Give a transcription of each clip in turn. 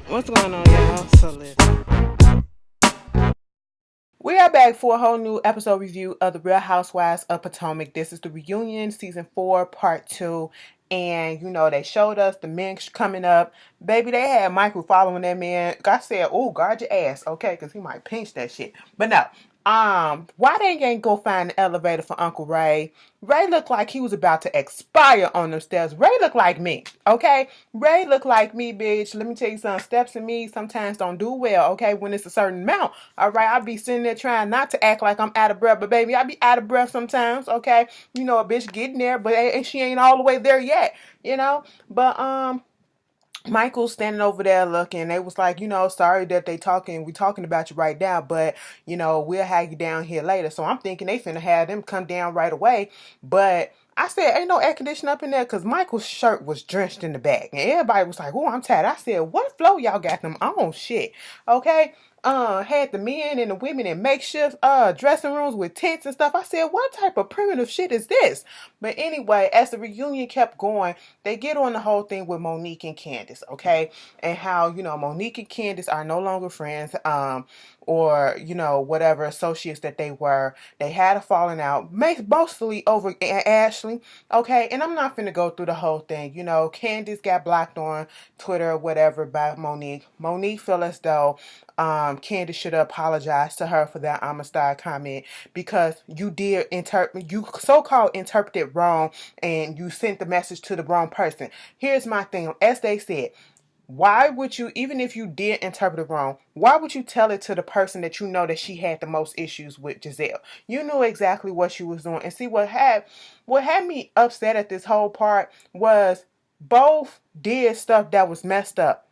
What's going on, y'all? So listen. We are back for a whole new episode review of the Real Housewives of Potomac. This is the reunion, season 4, part 2. And, they showed us the men coming up. Baby, they had Michael following that man. I said, oh, guard your ass, okay? Because he might pinch that shit. But no. Why they ain't go find the elevator for Uncle Ray? Ray looked like he was about to expire on them stairs. Ray looked like me, okay? Ray looked like me, bitch. Let me tell you something. Steps in me sometimes don't do well, okay? When it's a certain amount, all right? I be sitting there trying not to act like I'm out of breath, but baby, I be out of breath sometimes, okay? A bitch getting there, but she ain't all the way there yet, But Michael's standing over there looking. They was like, sorry that we talking about you right now, but we'll have you down here later. So I'm thinking they finna have them come down right away. But I said, ain't no air conditioning up in there because Michael's shirt was drenched in the back. And everybody was like, oh, I'm tired. I said, what flow y'all got them on? Shit. Okay. Had the men and the women in makeshift dressing rooms with tents and stuff. I said, what type of primitive shit is this? But anyway, as the reunion kept going, they get on the whole thing with Monique and Candice, okay? And how, Monique and Candice are no longer friends, or, whatever associates that they were. They had a falling out, mostly over Ashley, okay? And I'm not finna go through the whole thing. Candice got blocked on Twitter or whatever by Monique. Monique feel as though Candice should apologize to her for that Amistad comment because you so-called interpreted wrong and you sent the message to the wrong person. Here's my thing. As they said, why would you, even if you did interpret it wrong, why would you tell it to the person that you know that she had the most issues with, Gizelle? You knew exactly what she was doing. And see, what had me upset at this whole part was both did stuff that was messed up.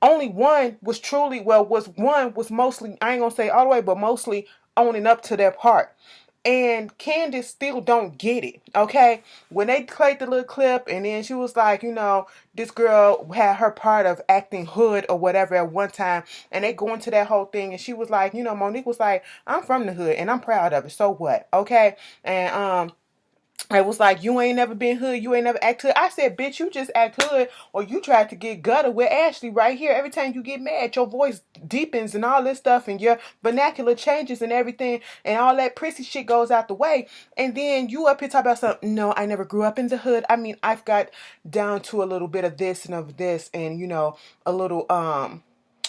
Only one was mostly, I ain't gonna say all the way, but mostly owning up to their part. And Candice still don't get it, okay? When they played the little clip and then she was like, this girl had her part of acting hood or whatever at one time, and they go into that whole thing and she was like, Monique was like, I'm from the hood and I'm proud of it, so what, okay? And I was like, you ain't never been hood, you ain't never act hood. I said, bitch, you just act hood, or you tried to get gutter with Ashley right here. Every time you get mad, your voice deepens and all this stuff, and your vernacular changes and everything, and all that prissy shit goes out the way. And then you up here talking about something. No, I never grew up in the hood. I mean, I've got down to a little bit of this and of this, and a little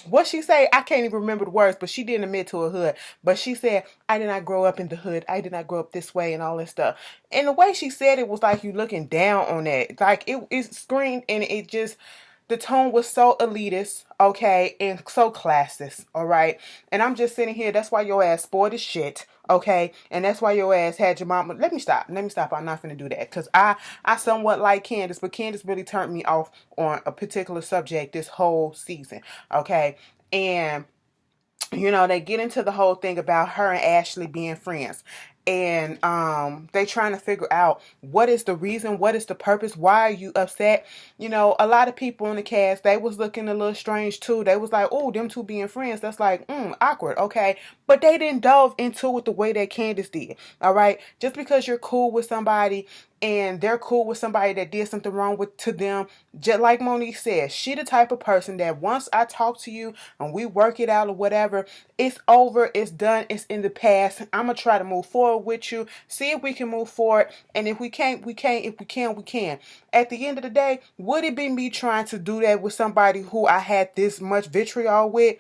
what she say? I can't even remember the words, but she didn't admit to a hood. But she said, I did not grow up in the hood. I did not grow up this way and all this stuff. And the way she said it was like you looking down on that. Like it screamed and it just, the tone was so elitist, okay, and so classist, all right? And I'm just sitting here, that's why your ass spoiled as shit, okay? And that's why your ass had your mama. Let me stop. I'm not finna do that. Because I somewhat like Candice, but Candice really turned me off on a particular subject this whole season, okay? And they get into the whole thing about her and Ashley being friends. And they trying to figure out what is the reason, what is the purpose, why are you upset? A lot of people in the cast, they was looking a little strange too. They was like, oh, them two being friends, that's like awkward, okay? But they didn't delve into it the way that Candice did. All right, just because you're cool with somebody and they're cool with somebody that did something wrong to them, just like Monique said, she the type of person that once I talk to you and we work it out or whatever, it's over, it's done, it's in the past. I'm gonna try to move forward with you, see if we can move forward, and if we can't, we can't. If we can, we can. At the end of the day, would it be me trying to do that with somebody who I had this much vitriol with?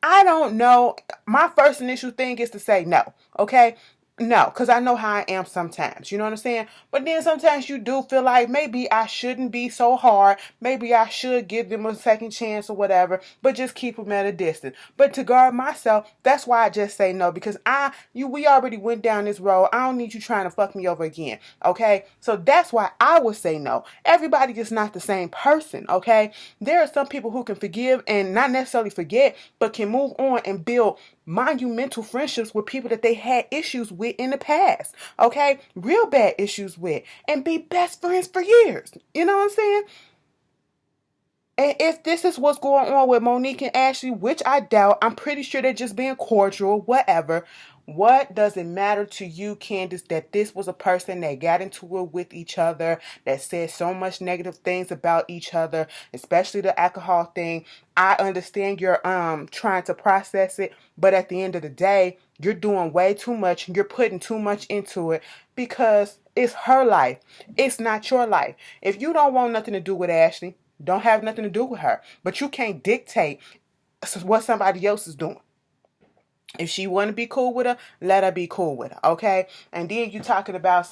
I don't know. My first initial thing is to say no, okay? No, because I know how I am sometimes. You know what I'm saying? But then sometimes you do feel like maybe I shouldn't be so hard. Maybe I should give them a second chance or whatever, but just keep them at a distance. But to guard myself, that's why I just say no, because we already went down this road. I don't need you trying to fuck me over again. Okay? So that's why I would say no. Everybody is not the same person. Okay? There are some people who can forgive and not necessarily forget, but can move on and build monumental friendships with people that they had issues with in the past, okay? Real bad issues with, and be best friends for years. You know what I'm saying? And if this is what's going on with Monique and Ashley, which I doubt, I'm pretty sure they're just being cordial, whatever. What does it matter to you, Candice, that this was a person that got into it with each other, that said so much negative things about each other, especially the alcohol thing? I understand you're trying to process it, but at the end of the day, you're doing way too much. You're putting too much into it because it's her life. It's not your life. If you don't want nothing to do with Ashley, don't have nothing to do with her. But you can't dictate what somebody else is doing. If she want to be cool with her, let her be cool with her, okay? And then you talking about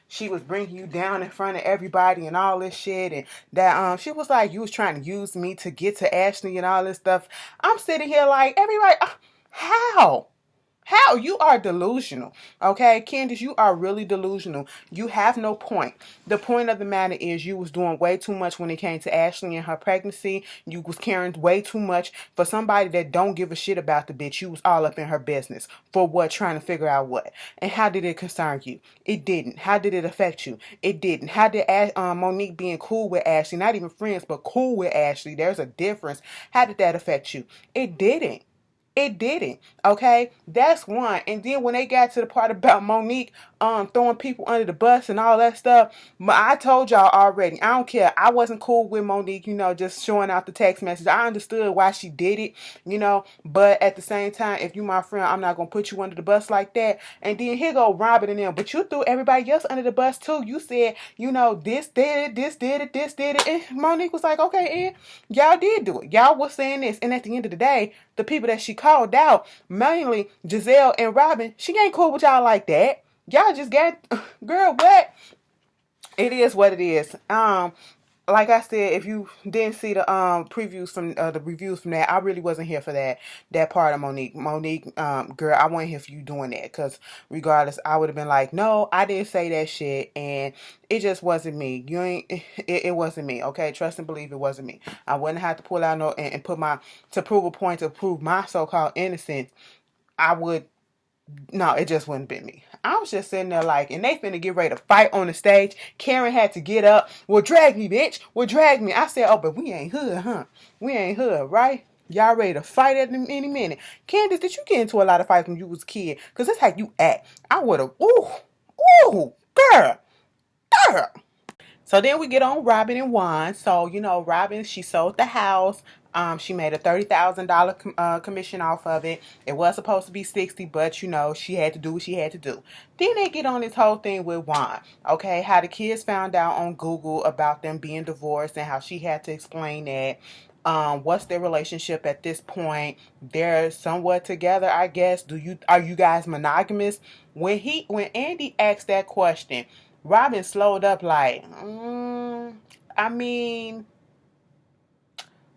she was bringing you down in front of everybody and all this shit, and that she was like, you was trying to use me to get to Ashley and all this stuff. I'm sitting here like, everybody, how? How? You are delusional, okay? Candice, you are really delusional. You have no point. The point of the matter is you was doing way too much when it came to Ashley and her pregnancy. You was caring way too much for somebody that don't give a shit about the bitch. You was all up in her business. For what? Trying to figure out what? And how did it concern you? It didn't. How did it affect you? It didn't. How did Monique being cool with Ashley, not even friends, but cool with Ashley, there's a difference. How did that affect you? It didn't. It didn't. Okay, that's one. And then when they got to the part about Monique throwing people under the bus and all that stuff, I told y'all already. I don't care. I wasn't cool with Monique, just showing out the text message. I understood why she did it, but at the same time, if you my friend, I'm not gonna put you under the bus like that. And then here go Robyn and them. But you threw everybody else under the bus too. You said, this did it, this did it, this did it. And Monique was like, okay, and y'all did do it. Y'all was saying this. And at the end of the day, the people that she called out, mainly Gizelle and Robyn, she ain't cool with y'all like that. Y'all just got, girl, what? It is what it is. Like I said, if you didn't see the previews from the reviews from that, I really wasn't here for that part of Monique. Monique, girl, I wasn't here for you doing that, because regardless, I would have been like, no, I didn't say that shit, and it just wasn't me. It wasn't me. Okay, trust and believe it wasn't me. I wouldn't have to pull out and put to prove a point, to prove my so-called innocence. I would. No, it just wouldn't be me. I was just sitting there like, and they finna get ready to fight on the stage. Karen had to get up. Well, drag me, bitch. Well, drag me. I said, oh, but we ain't hood, huh? We ain't hood, right? Y'all ready to fight at any minute. Candice, did you get into a lot of fights when you was a kid? Because that's how you act. I would have, ooh, girl. So then we get on Robyn and Juan. So, Robyn, she sold the house. She made a $30,000 commission off of it. It was supposed to be 60, but she had to do what she had to do. Then they get on this whole thing with Juan. Okay, how the kids found out on Google about them being divorced and how she had to explain that. What's their relationship at this point? They're somewhat together, I guess. Are you guys monogamous? When Andy asked that question, Robyn slowed up like, I mean,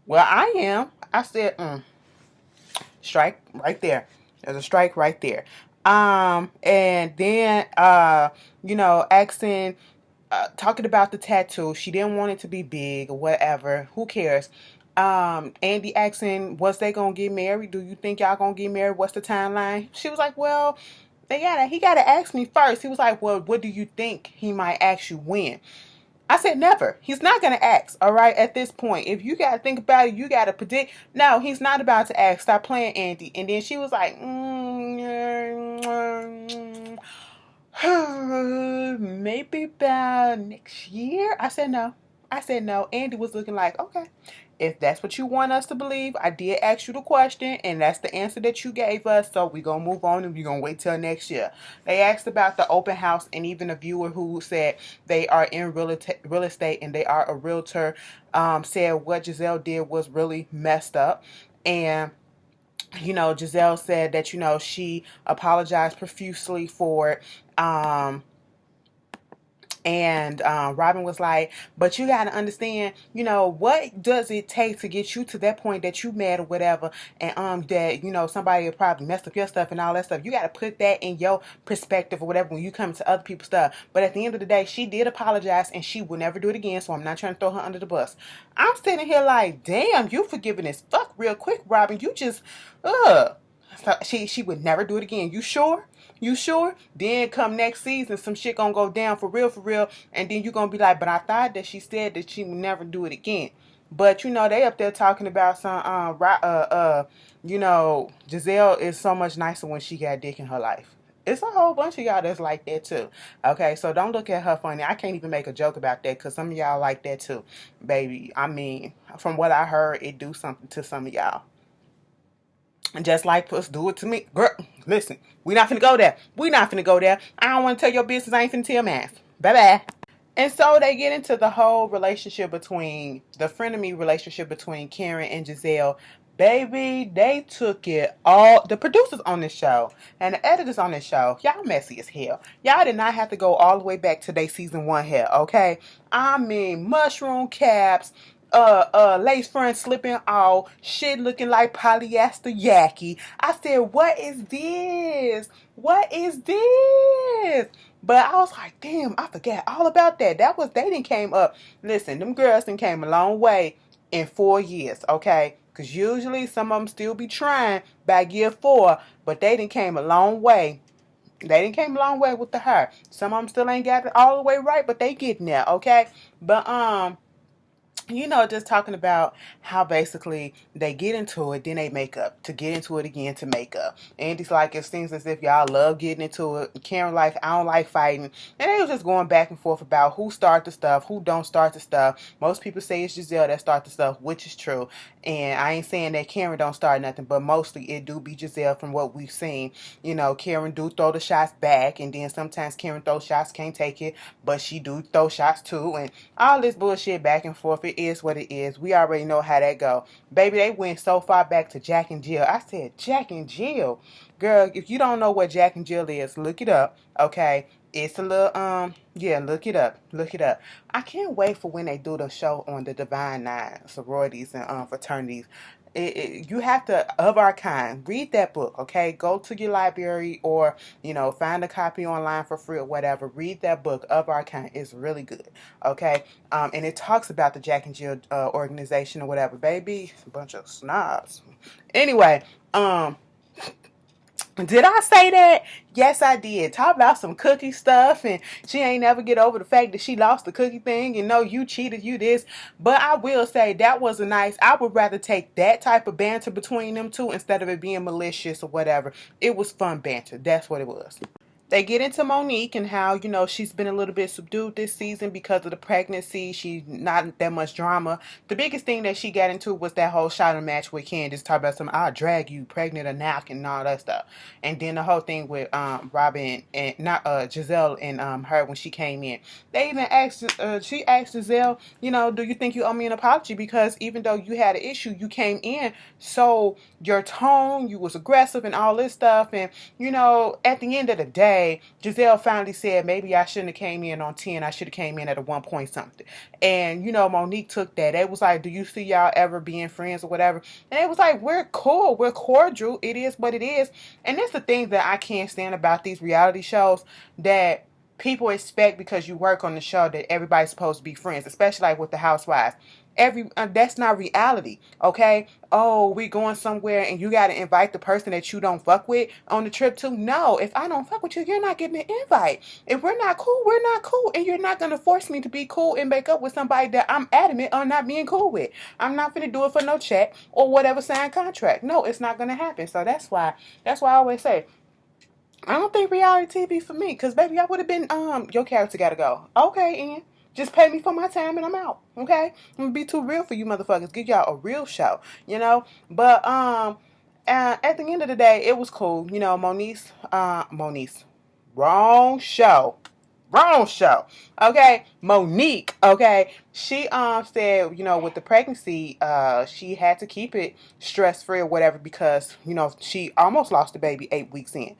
well, I am. I said, strike right there. There's a strike right there. And then, asking, talking about the tattoo. She didn't want it to be big or whatever. Who cares? Andy asking, was they gonna get married? Do you think y'all gonna get married? What's the timeline? She was like, well, he gotta ask me first. He was like, well, what do you think he might ask you when? I said never. He's not going to ask, all right, at this point. If you got to think about it, you got to predict. No, he's not about to ask. Stop playing, Andy. And then she was like, maybe about next year. I said no. Andy was looking like, okay, if that's what you want us to believe, I did ask you the question, and that's the answer that you gave us, so we're going to move on, and we're going to wait till next year. They asked about the open house, and even a viewer who said they are in real estate and they are a realtor said what Gizelle did was really messed up. And Gizelle said that, she apologized profusely for it. And Robyn was like, but you got to understand, what does it take to get you to that point that you mad or whatever, and that, somebody probably messed up your stuff and all that stuff. You got to put that in your perspective or whatever when you come to other people's stuff. But at the end of the day, she did apologize and she will never do it again, so I'm not trying to throw her under the bus. I'm sitting here like, damn, you forgiving as fuck real quick, Robyn. You just, she would never do it again. You sure? You sure? Then come next season, some shit gonna go down for real, and then you gonna be like, but I thought that she said that she would never do it again. But you know, they up there talking about some you know, Gizelle is so much nicer when she got dick in her life. It's a whole bunch of y'all that's like that too. Okay, so don't look at her funny. I can't even make a joke about that because some of y'all like that too, baby. I mean, from what I heard, it do something to some of y'all. Just like puss do it to me. Girl, listen, we not finna go there. We not finna go there. I don't want to tell your business. I ain't finna tell math. Bye bye. And so they get into the whole relationship between the frenemy relationship between Karen and Gizelle. Baby, they took it all. The producers on this show and the editors on this show, y'all messy as hell. Y'all did not have to go all the way back to their season 1 hair, okay? I mean, mushroom caps, lace front slipping off, shit looking like polyester yaki. I said, what is this? What is this? But I was like, damn, I forgot all about that. They didn't came up. Listen, them girls done came a long way in 4 years, okay? Because usually some of them still be trying by year 4, but they done came a long way. They didn't came a long way with the hair. Some of them still ain't got it all the way right, but they getting there, okay? But you know, just talking about how basically they get into it, then they make up to get into it again to make up. Andy's like, it seems as if y'all love getting into it. Karen like, I don't like fighting. And they was just going back and forth about who start the stuff, who don't start the stuff. Most people say it's Gizelle that start the stuff, which is true. And I ain't saying that Karen don't start nothing, but mostly it do be Gizelle from what we've seen. You know, Karen do throw the shots back, and then sometimes Karen throw shots, can't take it, but she do throw shots too. And all this bullshit back and forth, it is what it is. We already know how that go. Baby, they went so far back to Jack and Jill. I said, Jack and Jill? Girl, if you don't know what Jack and Jill is, look it up, okay? It's a little, yeah, look it up. Look it up. I can't wait for when they do the show on the Divine Nine sororities and fraternities. You have to, of our kind, read that book, okay? Go to your library or, you know, find a copy online for free or whatever. Read that book, Of Our Kind. It's really good, okay? And it talks about the Jack and Jill organization or whatever. Baby, it's a bunch of snobs. Anyway, did I say that? Yes, I did. Talk about some cookie stuff, and she ain't never get over the fact that she lost the cookie thing, and no, you cheated, you this. But I will say that was a nice, I would rather take that type of banter between them two instead of it being malicious or whatever. It was fun banter. That's what it was. They get into Monique and how, you know, she's been a little bit subdued this season because of the pregnancy. She's not that much drama. The biggest thing that she got into was that whole shouting match with Candice, talking about some, I'll drag you, pregnant or not, and all that stuff. And then the whole thing with Robyn and not Gizelle and her when she came in. They even asked, she asked Gizelle, you know, do you think you owe me an apology? Because even though you had an issue, you came in, so your tone, you was aggressive and all this stuff. And, you know, at the end of the day, Gizelle finally said, maybe I shouldn't have came in on 10. I should have came in at a 1 point something. And, you know, Monique took that. It was like, do you see y'all ever being friends or whatever? And it was like, we're cool. We're cordial. It is what it is. And that's the thing that I can't stand about these reality shows, that people expect because you work on the show that everybody's supposed to be friends, especially like with the Housewives. That's not reality, okay? Oh, we going somewhere and you got to invite the person that you don't fuck with on the trip too. No, if I don't fuck with you, you're not getting an invite. If we're not cool, we're not cool, and you're not gonna force me to be cool and make up with somebody that I'm adamant on not being cool with. I'm not gonna do it for no check or whatever signed contract. No, it's not gonna happen. So that's why I always say, I don't think reality TV for me, because baby, I would have been your character gotta go. Okay, Ian. Just pay me for my time and I'm out. Okay? I'm gonna be too real for you motherfuckers. Give y'all a real show, you know? But at the end of the day, it was cool. You know, Monique's wrong show. Wrong show. Okay, Monique. Okay, she said, you know, with the pregnancy, she had to keep it stress free or whatever because, you know, she almost lost the baby 8 weeks in,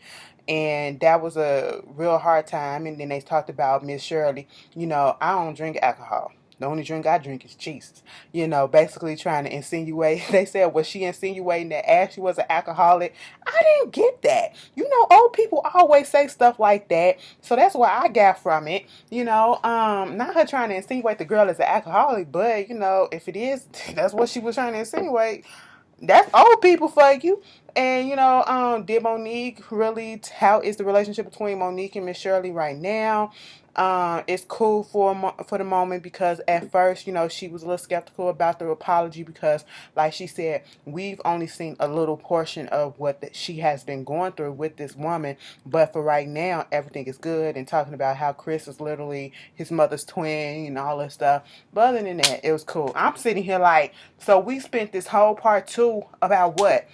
and that was a real hard time. And then they talked about Miss Shirley. You know, I don't drink alcohol. The only drink I drink is Jesus. You know, basically trying to insinuate. They said, was she insinuating that Ashley was an alcoholic? I didn't get that. You know, old people always say stuff like that. So that's what I got from it. You know, not her trying to insinuate the girl is an alcoholic, but, you know, if it is, that's what she was trying to insinuate. That's old people for you. And, you know, did Monique really, how is the relationship between Monique and Miss Shirley right now? It's cool for the moment because at first, you know, she was a little skeptical about the apology because, like she said, we've only seen a little portion of what she has been going through with this woman. But for right now, everything is good, and talking about how Chris is literally his mother's twin and all that stuff. But other than that, it was cool. I'm sitting here like, so we spent this whole part 2 about what?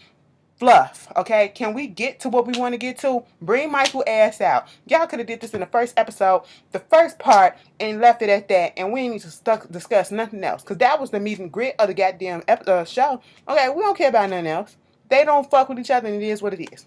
Fluff. Okay, can we get to what we want to get to? Bring Michael ass out. Y'all could have did this in the first episode, the first part, and left it at that, and we ain't need to discuss nothing else, because that was the meet and grit of the goddamn show. Okay, we don't care about nothing else. They don't fuck with each other, and it is what it is.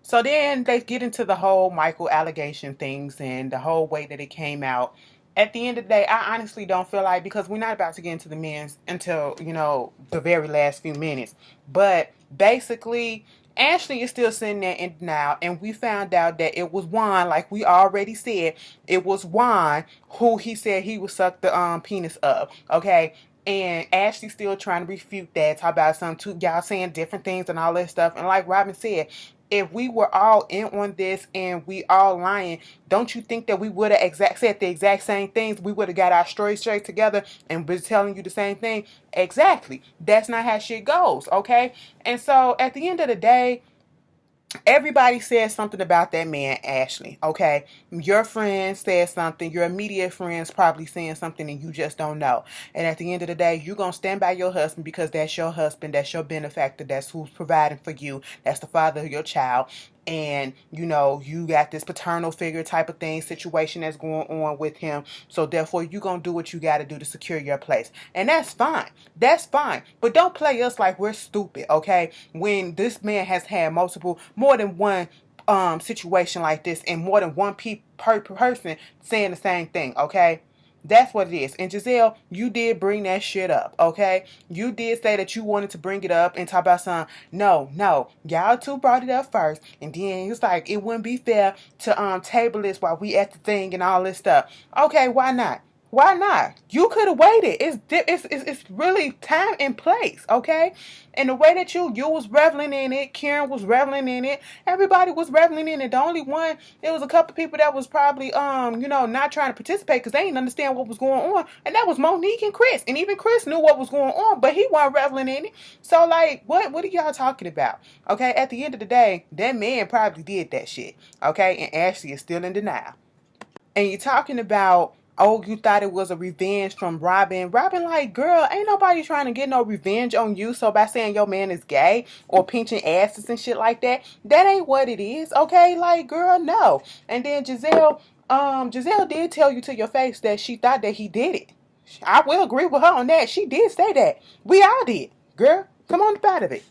So then they get into the whole Michael allegation things and the whole way that it came out. At the end of the day, I honestly don't feel like, because we're not about to get into the men's until, you know, the very last few minutes. But basically, Ashley is still sitting there in denial, and we found out that it was Juan, like we already said, it was Juan who he said he would suck the penis of, okay? And Ashley's still trying to refute that, talk about some two y'all saying different things and all that stuff. And like Robyn said, if we were all in on this and we all lying, don't you think that we would have said the exact same things? We would have got our stories straight together and been telling you the same thing? Exactly. That's not how shit goes, okay? And so at the end of the day, everybody says something about that man, Ashley, okay? Your friend says something. Your immediate friends probably saying something and you just don't know. And at the end of the day, you're going to stand by your husband because that's your husband. That's your benefactor. That's who's providing for you. That's the father of your child. And, you know, you got this paternal figure type of thing, situation that's going on with him. So, therefore, you're going to do what you got to do to secure your place. And that's fine. That's fine. But don't play us like we're stupid, okay? When this man has had more than one situation like this and more than one person saying the same thing, okay? That's what it is. And Gizelle, you did bring that shit up, okay? You did say that you wanted to bring it up and talk about something. No. Y'all two brought it up first. And then it's like, it wouldn't be fair to table this while we at the thing and all this stuff. Okay, why not? Why not? You could have waited. It's really time and place, okay? And the way that you was reveling in it, Karen was reveling in it, everybody was reveling in it. The only one, there was a couple people that was probably not trying to participate because they didn't understand what was going on, and that was Monique and Chris. And even Chris knew what was going on, but he wasn't reveling in it. So like, what are y'all talking about? Okay, at the end of the day, that man probably did that shit. Okay, and Ashley is still in denial. And you're talking about, oh, you thought it was a revenge from Robyn. Robyn, like, girl, ain't nobody trying to get no revenge on you. So by saying your man is gay or pinching asses and shit like that, that ain't what it is, okay? Like, girl, no. And then Gizelle did tell you to your face that she thought that he did it. I will agree with her on that. She did say that. We all did. Girl, come on up out of it.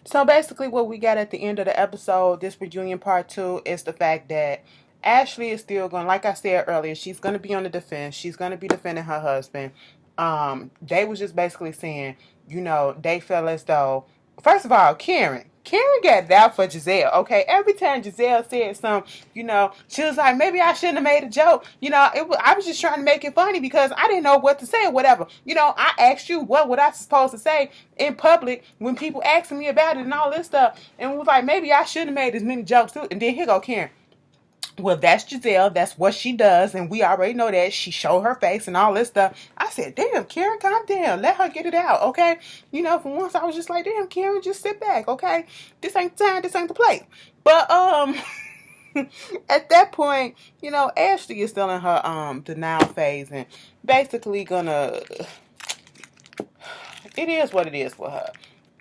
So basically what we got at the end of the episode, this reunion part 2, is the fact that Ashley is still going, like I said earlier, she's going to be on the defense. She's going to be defending her husband. They was just basically saying, they feel as though, first of all, Karen got that for Gizelle, okay? Every time Gizelle said something, she was like, maybe I shouldn't have made a joke. I was just trying to make it funny because I didn't know what to say or whatever. I asked you, what would I supposed to say in public when people asking me about it and all this stuff, and was like, maybe I shouldn't have made as many jokes too. And then here go Karen. Well, that's Gizelle. That's what she does. And we already know that. She showed her face and all this stuff. I said, damn, Karen, calm down. Let her get it out, okay? For once, I was just like, damn, Karen, just sit back, okay? This ain't the time. This ain't the place. But, at that point, Ashley is still in her denial phase and basically gonna... It is what it is for her.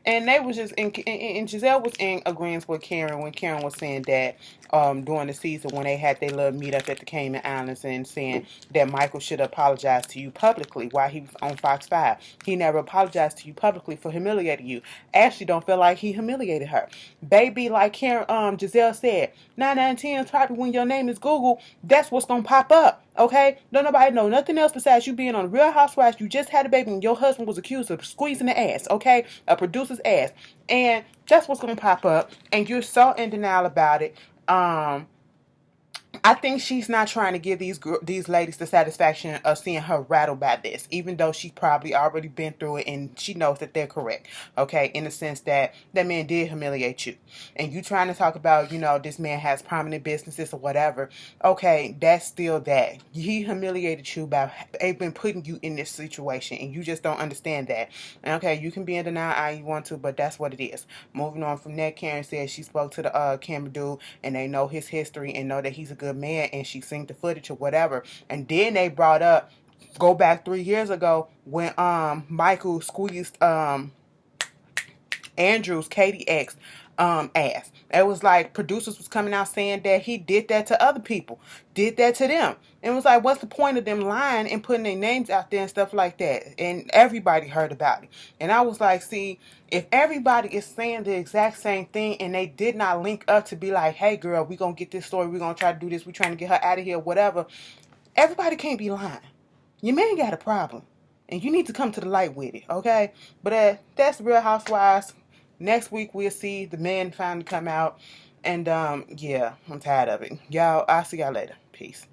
And they was just and Gizelle was in agreement with Karen when Karen was saying that during the season when they had their little meet up at the Cayman Islands and saying that Michael should apologize to you publicly while he was on Fox 5. He never apologized to you publicly for humiliating you. Ashley don't feel like he humiliated her. Baby, like Karen, Gizelle said, 9 out of 10 is probably when your name is Google, that's what's gonna pop up. Okay? Don't nobody know nothing else besides you being on Real Housewives. You just had a baby and your husband was accused of squeezing the ass, okay? A producer's ass. And that's what's going to pop up. And you're so in denial about it. I think she's not trying to give these ladies the satisfaction of seeing her rattled by this, even though she's probably already been through it and she knows that they're correct. Okay, in the sense that that man did humiliate you, and you trying to talk about, this man has prominent businesses or whatever. Okay, that's still that he humiliated you by been putting you in this situation, and you just don't understand that. And okay, you can be in denial all you want to, but that's what it is. Moving on from that, Karen said she spoke to the camera dude, and they know his history and know that he's a good man, and she synced the footage or whatever. And then they brought up, go back 3 years ago when Michael squeezed Andrew's Katie ex ass. It was like producers was coming out saying that he did that to other people, did that to them. And it was like, what's the point of them lying and putting their names out there and stuff like that? And everybody heard about it. And I was like, see, if everybody is saying the exact same thing and they did not link up to be like, hey girl, we gonna get this story, we gonna try to do this, we trying to get her out of here, whatever. Everybody can't be lying. Your man got a problem, and you need to come to the light with it, okay? But that's Real Housewives. Next week we'll see the men finally come out, and yeah, I'm tired of it. Y'all, I'll see y'all later. Peace.